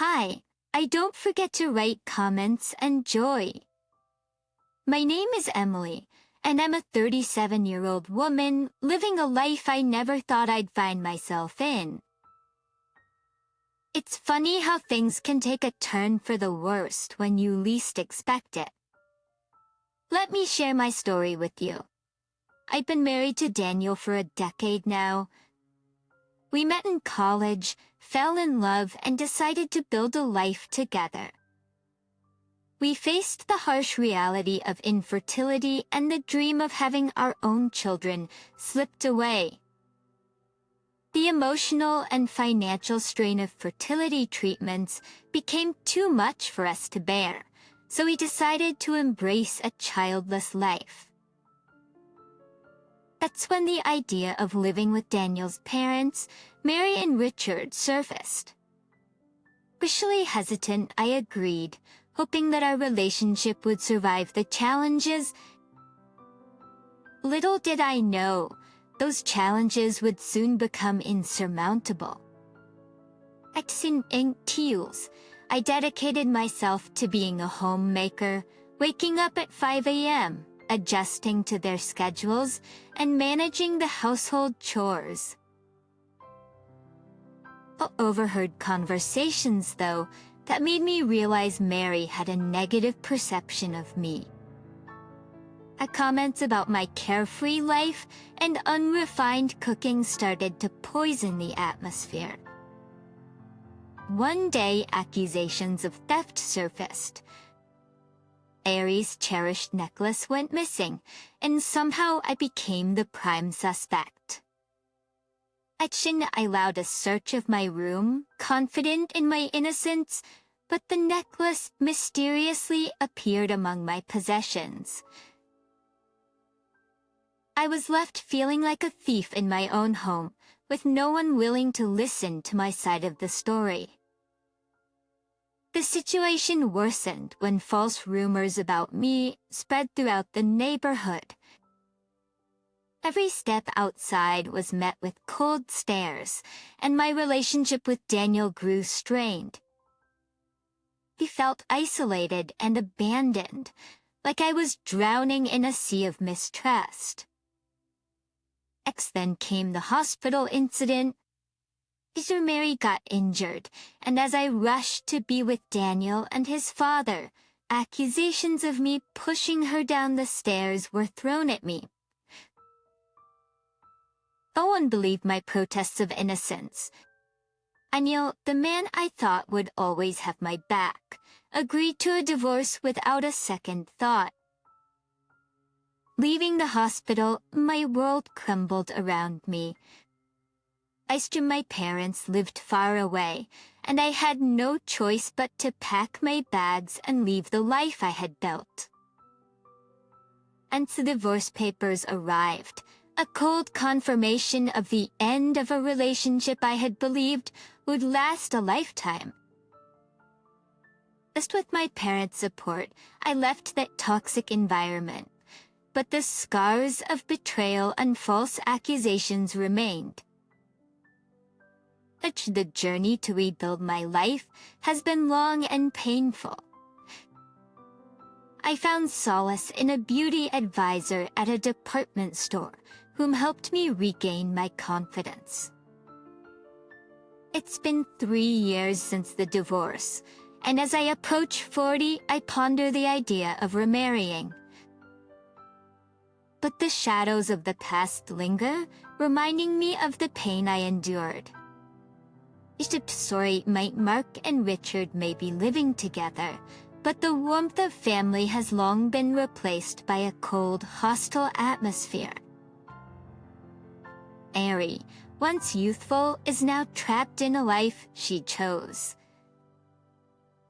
Hi, I don't forget to write comments and joy. My name is Emily, and I'm a 37-year-old woman living a life I never thought I'd find myself in. It's funny how things can take a turn for the worst when you least expect it. Let me share my story with you. I've been married to Daniel for a decade now. We met in college, fell in love, and decided to build a life together. We faced the harsh reality of infertility, and the dream of having our own children slipped away. The emotional and financial strain of fertility treatments became too much for us to bear, so we decided to embrace a childless life. That's when the idea of living with Daniel's parents, Mary and Richard, surfaced. Initially hesitant, I agreed, hoping that our relationship would survive the challenges. Little did I know, those challenges would soon become insurmountable. At Teals, I dedicated myself to being a homemaker, waking up at 5 a.m., adjusting to their schedules, and managing the household chores. I overheard conversations, though, that made me realize Mary had a negative perception of me. Comments about my carefree life and unrefined cooking started to poison the atmosphere. One day, accusations of theft surfaced. Mary's cherished necklace went missing, and somehow I became the prime suspect. I allowed a search of my room, confident in my innocence, but the necklace mysteriously appeared among my possessions. I was left feeling like a thief in my own home, with no one willing to listen to my side of the story. The situation worsened when false rumors about me spread throughout the neighborhood. Every step outside was met with cold stares, and my relationship with Daniel grew strained. He felt isolated and abandoned, like I was drowning in a sea of mistrust. Then came the hospital incident. Mary got injured, and as I rushed to be with Daniel and his father, accusations of me pushing her down the stairs were thrown at me. No one believed my protests of innocence. Daniel, the man I thought would always have my back, agreed to a divorce without a second thought. Leaving the hospital, my world crumbled around me. My parents lived far away, and I had no choice but to pack my bags and leave the life I had built. Once the divorce papers arrived, a cold confirmation of the end of a relationship I had believed would last a lifetime. Just with my parents' support, I left that toxic environment, but the scars of betrayal and false accusations remained. The journey to rebuild my life has been long and painful. I found solace in a beauty advisor at a department store whom helped me regain my confidence. It's been 3 years since the divorce, and as I approach 40, I ponder the idea of remarrying. But the shadows of the past linger, reminding me of the pain I endured. Mark and Richard may be living together, but the warmth of family has long been replaced by a cold, hostile atmosphere. Mary, once youthful, is now trapped in a life she chose.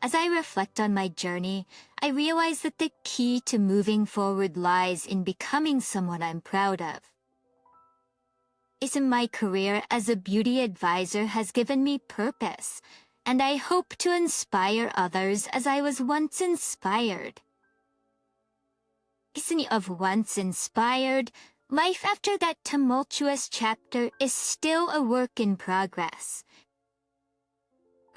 As I reflect on my journey, I realize that the key to moving forward lies in becoming someone I'm proud of. My career as a beauty advisor has given me purpose, and I hope to inspire others as I was once inspired. Once inspired, life after that tumultuous chapter is still a work in progress.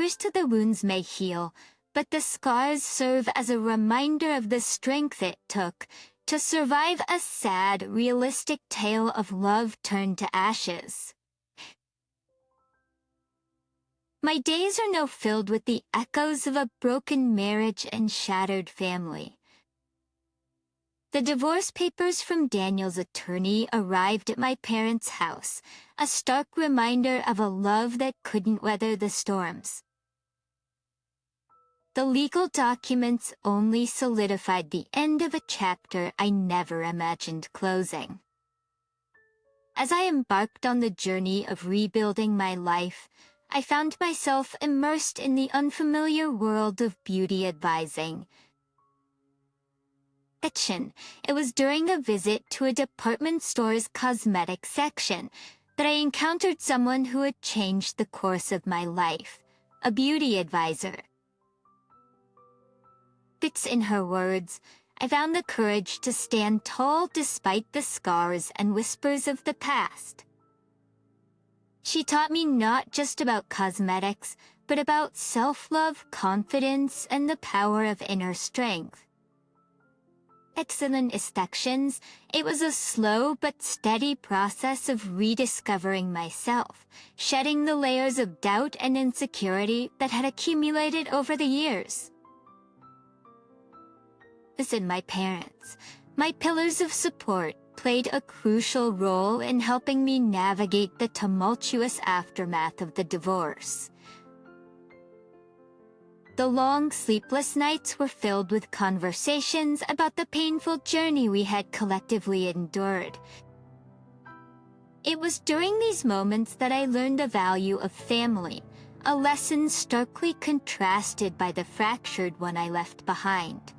First, the wounds may heal, but the scars serve as a reminder of the strength it took to survive a sad, realistic tale of love turned to ashes. My days are now filled with the echoes of a broken marriage and shattered family. The divorce papers from Daniel's attorney arrived at my parents' house, a stark reminder of a love that couldn't weather the storms. The legal documents only solidified the end of a chapter I never imagined closing. As I embarked on the journey of rebuilding my life, I found myself immersed in the unfamiliar world of beauty advising. It was during a visit to a department store's cosmetic section that I encountered someone who had changed the course of my life, a beauty advisor. In her words, I found the courage to stand tall despite the scars and whispers of the past. She taught me not just about cosmetics, but about self-love, confidence, and the power of inner strength. Excellent inspections, it was a slow but steady process of rediscovering myself, shedding the layers of doubt and insecurity that had accumulated over the years. My parents, my pillars of support, played a crucial role in helping me navigate the tumultuous aftermath of the divorce. The long, sleepless nights were filled with conversations about the painful journey we had collectively endured. It was during these moments that I learned the value of family, a lesson starkly contrasted by the fractured one I left behind.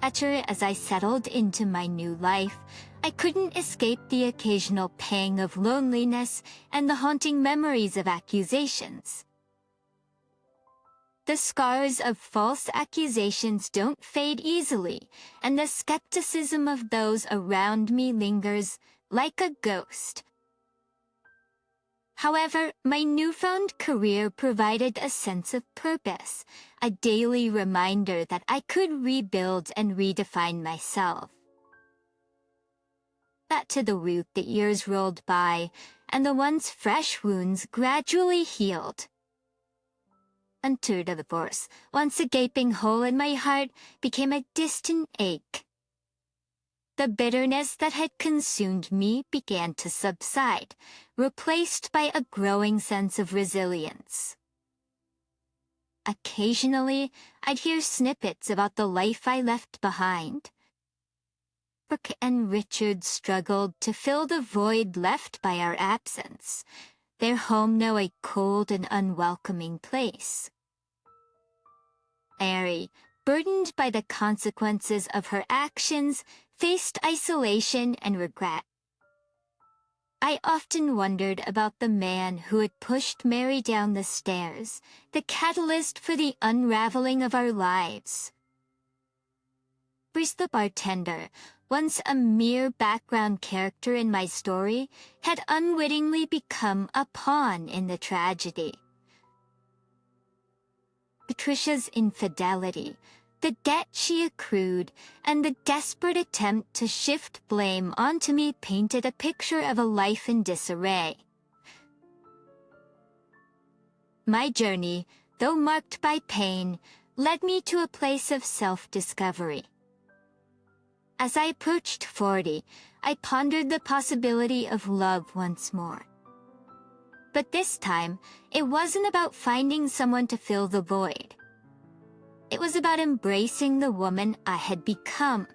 As I settled into my new life, I couldn't escape the occasional pang of loneliness and the haunting memories of accusations. The scars of false accusations don't fade easily, and the skepticism of those around me lingers like a ghost. However, my newfound career provided a sense of purpose, a daily reminder that I could rebuild and redefine myself. To the root, the years rolled by, and the once fresh wounds gradually healed. Until the divorce, once a gaping hole in my heart, became a distant ache. The bitterness that had consumed me began to subside, replaced by a growing sense of resilience. Occasionally, I'd hear snippets about the life I left behind. Brooke and Richard struggled to fill the void left by our absence, their home now a cold and unwelcoming place. Mary, burdened by the consequences of her actions, faced isolation and regret. I often wondered about the man who had pushed Mary down the stairs, the catalyst for the unraveling of our lives. Bruce the bartender, once a mere background character in my story, had unwittingly become a pawn in the tragedy. Patricia's infidelity, the debt she accrued, and the desperate attempt to shift blame onto me painted a picture of a life in disarray. My journey, though marked by pain, led me to a place of self-discovery. As I approached 40, I pondered the possibility of love once more. But this time, it wasn't about finding someone to fill the void. It was about embracing the woman I had become.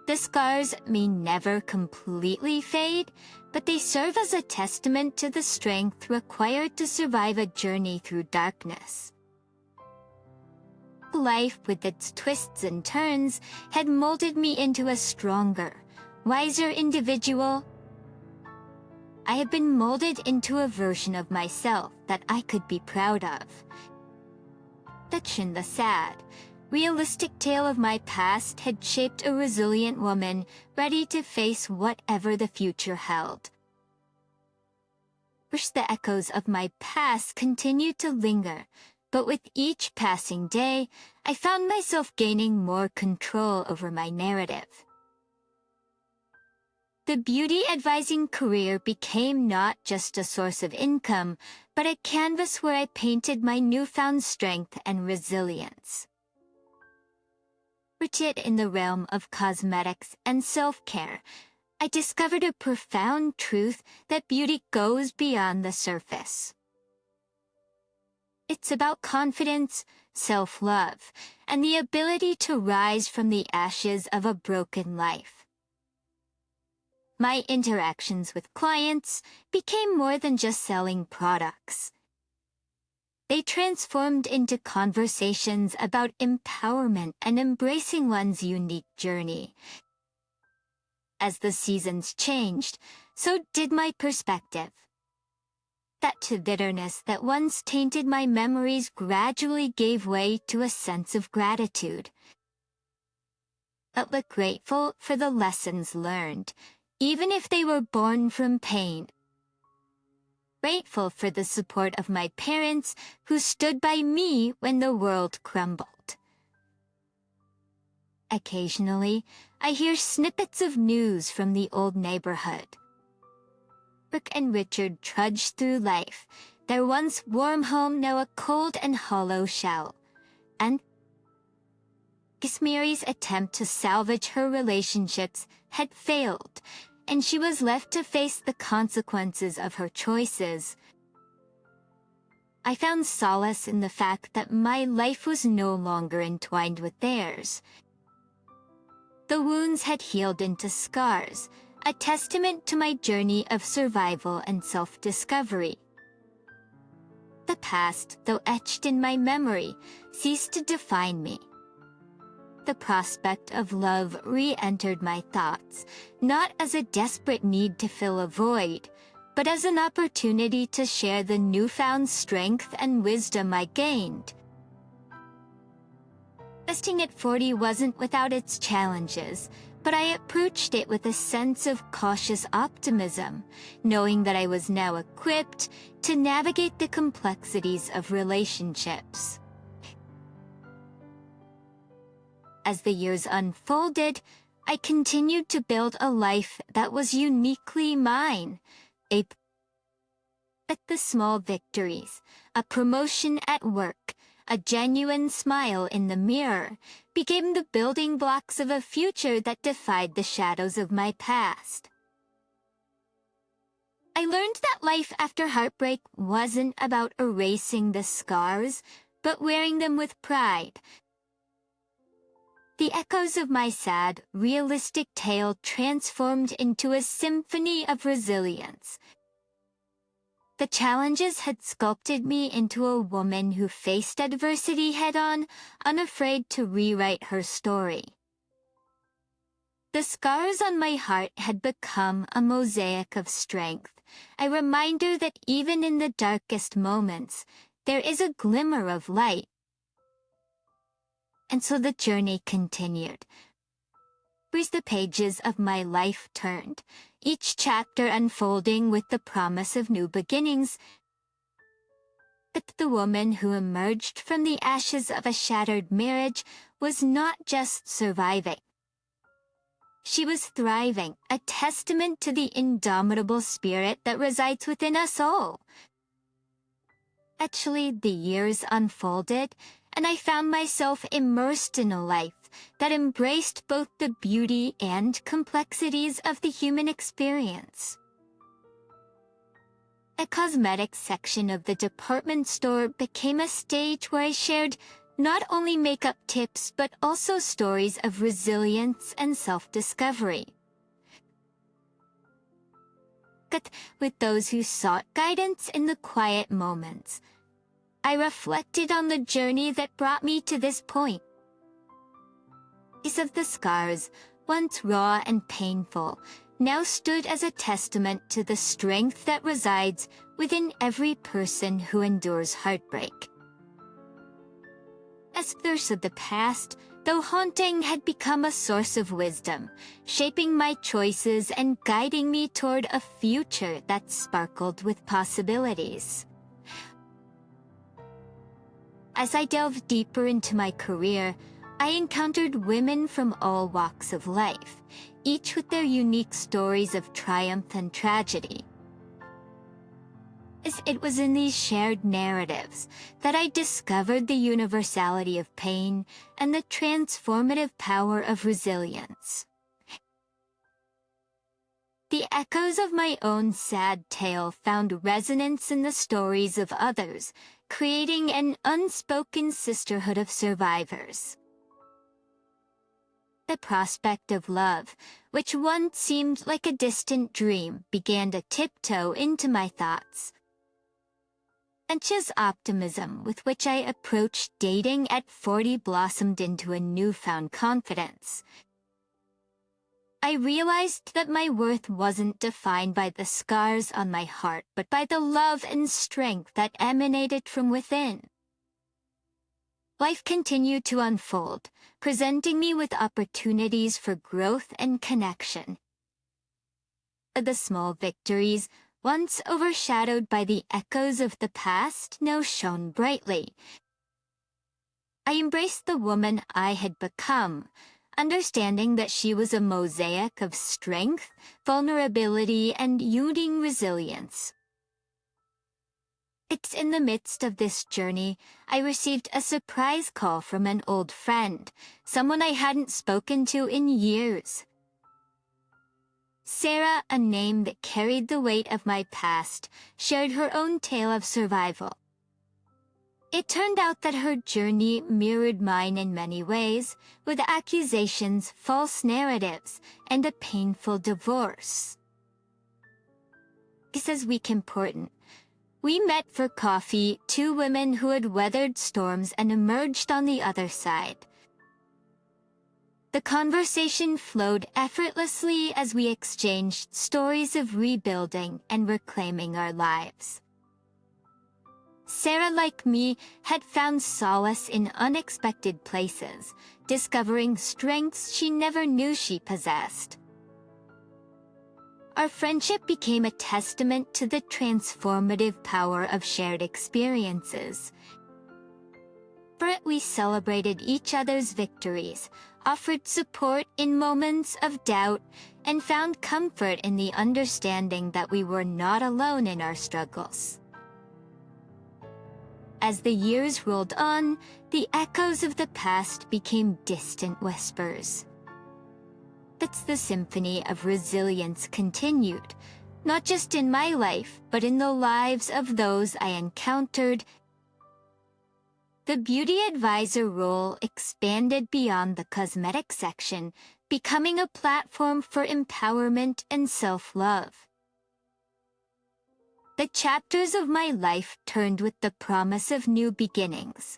The scars may never completely fade, but they serve as a testament to the strength required to survive a journey through darkness. Life, with its twists and turns, had molded me into a stronger, wiser individual. I have been molded into a version of myself that I could be proud of. The sad, realistic tale of my past had shaped a resilient woman ready to face whatever the future held. Wish the echoes of my past continued to linger, but with each passing day, I found myself gaining more control over my narrative. The beauty advising career became not just a source of income, but a canvas where I painted my newfound strength and resilience. Rooted in the realm of cosmetics and self-care, I discovered a profound truth that beauty goes beyond the surface. It's about confidence, self-love, and the ability to rise from the ashes of a broken life. My interactions with clients became more than just selling products. They transformed into conversations about empowerment and embracing one's unique journey. As the seasons changed, so did my perspective. That bitterness that once tainted my memories gradually gave way to a sense of gratitude. I was grateful for the lessons learned, even if they were born from pain. Grateful for the support of my parents who stood by me when the world crumbled. Occasionally, I hear snippets of news from the old neighborhood. Brooke and Richard trudged through life, their once warm home now a cold and hollow shell. And Mary's attempt to salvage her relationships had failed, and she was left to face the consequences of her choices. I found solace in the fact that my life was no longer entwined with theirs. The wounds had healed into scars, a testament to my journey of survival and self-discovery. The past, though etched in my memory, ceased to define me. The prospect of love re-entered my thoughts, not as a desperate need to fill a void, but as an opportunity to share the newfound strength and wisdom I gained. Investing at 40 wasn't without its challenges, but I approached it with a sense of cautious optimism, knowing that I was now equipped to navigate the complexities of relationships. As the years unfolded, I continued to build a life that was uniquely mine. At the small victories, a promotion at work, a genuine smile in the mirror, became the building blocks of a future that defied the shadows of my past. I learned that life after heartbreak wasn't about erasing the scars, but wearing them with pride. The echoes of my sad, realistic tale transformed into a symphony of resilience. The challenges had sculpted me into a woman who faced adversity head-on, unafraid to rewrite her story. The scars on my heart had become a mosaic of strength, a reminder that even in the darkest moments, there is a glimmer of light. And so the journey continued. As the pages of my life turned, each chapter unfolding with the promise of new beginnings. But the woman who emerged from the ashes of a shattered marriage was not just surviving. She was thriving, a testament to the indomitable spirit that resides within us all. Actually, the years unfolded, and I found myself immersed in a life that embraced both the beauty and complexities of the human experience. A cosmetics section of the department store became a stage where I shared not only makeup tips but also stories of resilience and self-discovery. With those who sought guidance in the quiet moments, I reflected on the journey that brought me to this point. Of the scars, once raw and painful, now stood as a testament to the strength that resides within every person who endures heartbreak. As thirst of the past, though haunting had become a source of wisdom, shaping my choices and guiding me toward a future that sparkled with possibilities. As I delved deeper into my career, I encountered women from all walks of life, each with their unique stories of triumph and tragedy. As it was in these shared narratives that I discovered the universality of pain and the transformative power of resilience. The echoes of my own sad tale found resonance in the stories of others, creating an unspoken sisterhood of survivors. The prospect of love, which once seemed like a distant dream, began to tiptoe into my thoughts. Anxious optimism with which I approached dating at 40 blossomed into a newfound confidence. I realized that my worth wasn't defined by the scars on my heart, but by the love and strength that emanated from within. Life continued to unfold, presenting me with opportunities for growth and connection. The small victories, once overshadowed by the echoes of the past, now shone brightly. I embraced the woman I had become, understanding that she was a mosaic of strength, vulnerability, and yielding resilience. It's in the midst of this journey, I received a surprise call from an old friend, someone I hadn't spoken to in years. Sarah, a name that carried the weight of my past, shared her own tale of survival. It turned out that her journey mirrored mine in many ways, with accusations, false narratives, and a painful divorce. This is week important. We met for coffee, two women who had weathered storms and emerged on the other side. The conversation flowed effortlessly as we exchanged stories of rebuilding and reclaiming our lives. Sarah, like me, had found solace in unexpected places, discovering strengths she never knew she possessed. Our friendship became a testament to the transformative power of shared experiences. For it, we celebrated each other's victories, offered support in moments of doubt, and found comfort in the understanding that we were not alone in our struggles. As the years rolled on, the echoes of the past became distant whispers. But the symphony of resilience continued, not just in my life, but in the lives of those I encountered. The beauty advisor role expanded beyond the cosmetic section, becoming a platform for empowerment and self-love. The chapters of my life turned with the promise of new beginnings.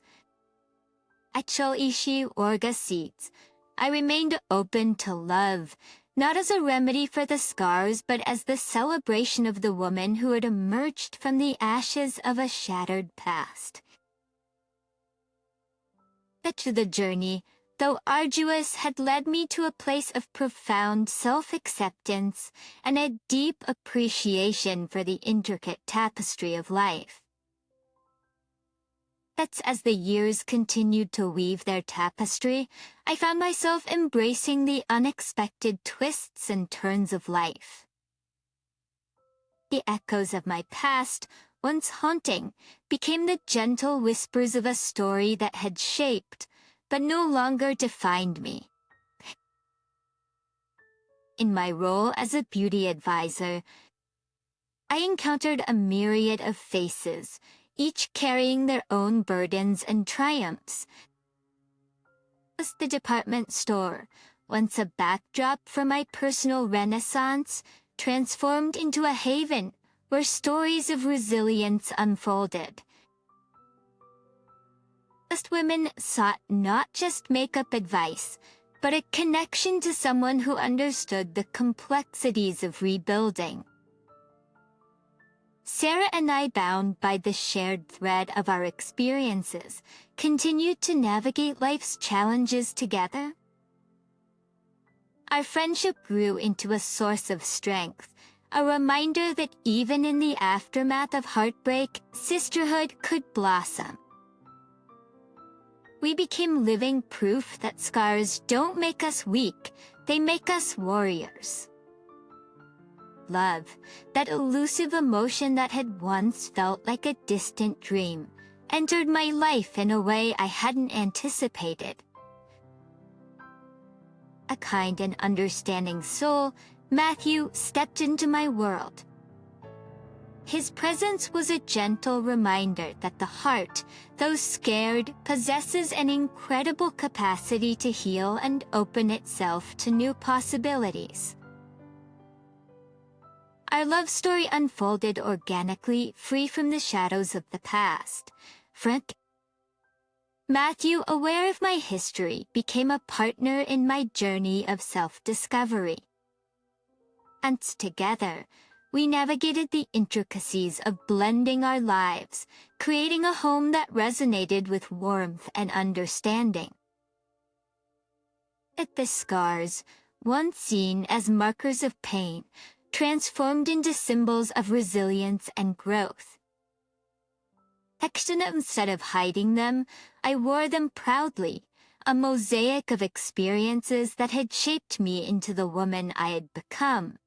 At Shoishi Orga Seeds, I remained open to love, not as a remedy for the scars, but as the celebration of the woman who had emerged from the ashes of a shattered past. The journey, though arduous, had led me to a place of profound self-acceptance and a deep appreciation for the intricate tapestry of life. As the years continued to weave their tapestry, I found myself embracing the unexpected twists and turns of life. The echoes of my past, once haunting, became the gentle whispers of a story that had shaped, but no longer defined me. In my role as a beauty advisor, I encountered a myriad of faces, each carrying their own burdens and triumphs. As the department store, once a backdrop for my personal renaissance, transformed into a haven where stories of resilience unfolded. As women sought not just makeup advice, but a connection to someone who understood the complexities of rebuilding. Sarah and I, bound by the shared thread of our experiences, continued to navigate life's challenges together. Our friendship grew into a source of strength, a reminder that even in the aftermath of heartbreak, sisterhood could blossom. We became living proof that scars don't make us weak, they make us warriors. Love, that elusive emotion that had once felt like a distant dream, entered my life in a way I hadn't anticipated. A kind and understanding soul, Matthew stepped into my world. His presence was a gentle reminder that the heart, though scared, possesses an incredible capacity to heal and open itself to new possibilities. Our love story unfolded organically, free from the shadows of the past. Matthew, aware of my history, became a partner in my journey of self-discovery. And together, we navigated the intricacies of blending our lives, creating a home that resonated with warmth and understanding. The scars, once seen as markers of pain, transformed into symbols of resilience and growth. Instead of hiding them, I wore them proudly, a mosaic of experiences that had shaped me into the woman I had become.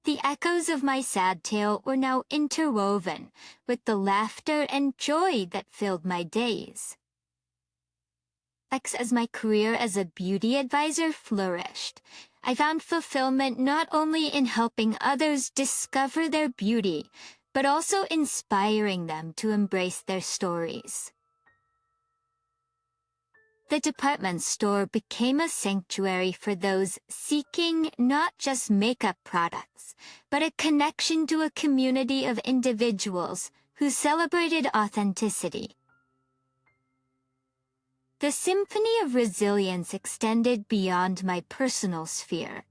The echoes of my sad tale were now interwoven with the laughter and joy that filled my days. As my career as a beauty advisor flourished, I found fulfillment not only in helping others discover their beauty, but also inspiring them to embrace their stories. The department store became a sanctuary for those seeking not just makeup products, but a connection to a community of individuals who celebrated authenticity. The symphony of resilience extended beyond my personal sphere.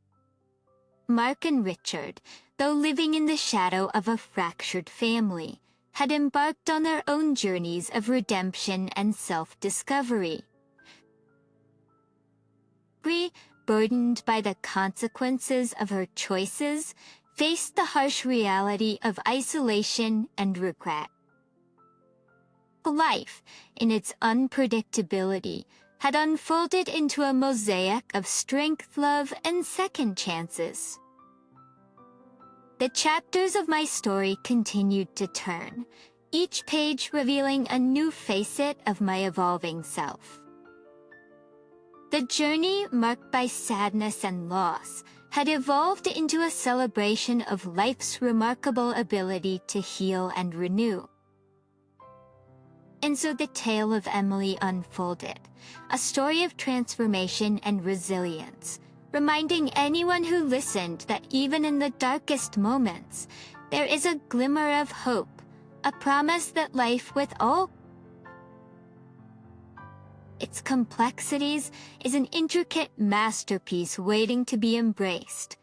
Mark and Richard, though living in the shadow of a fractured family, had embarked on their own journeys of redemption and self-discovery. Bree, burdened by the consequences of her choices, faced the harsh reality of isolation and regret. Life, in its unpredictability, had unfolded into a mosaic of strength, love, and second chances. The chapters of my story continued to turn, each page revealing a new facet of my evolving self. The journey, marked by sadness and loss, had evolved into a celebration of life's remarkable ability to heal and renew. And so the tale of Emily unfolded, a story of transformation and resilience, reminding anyone who listened that even in the darkest moments, there is a glimmer of hope, a promise that life, with all its complexities, is an intricate masterpiece waiting to be embraced.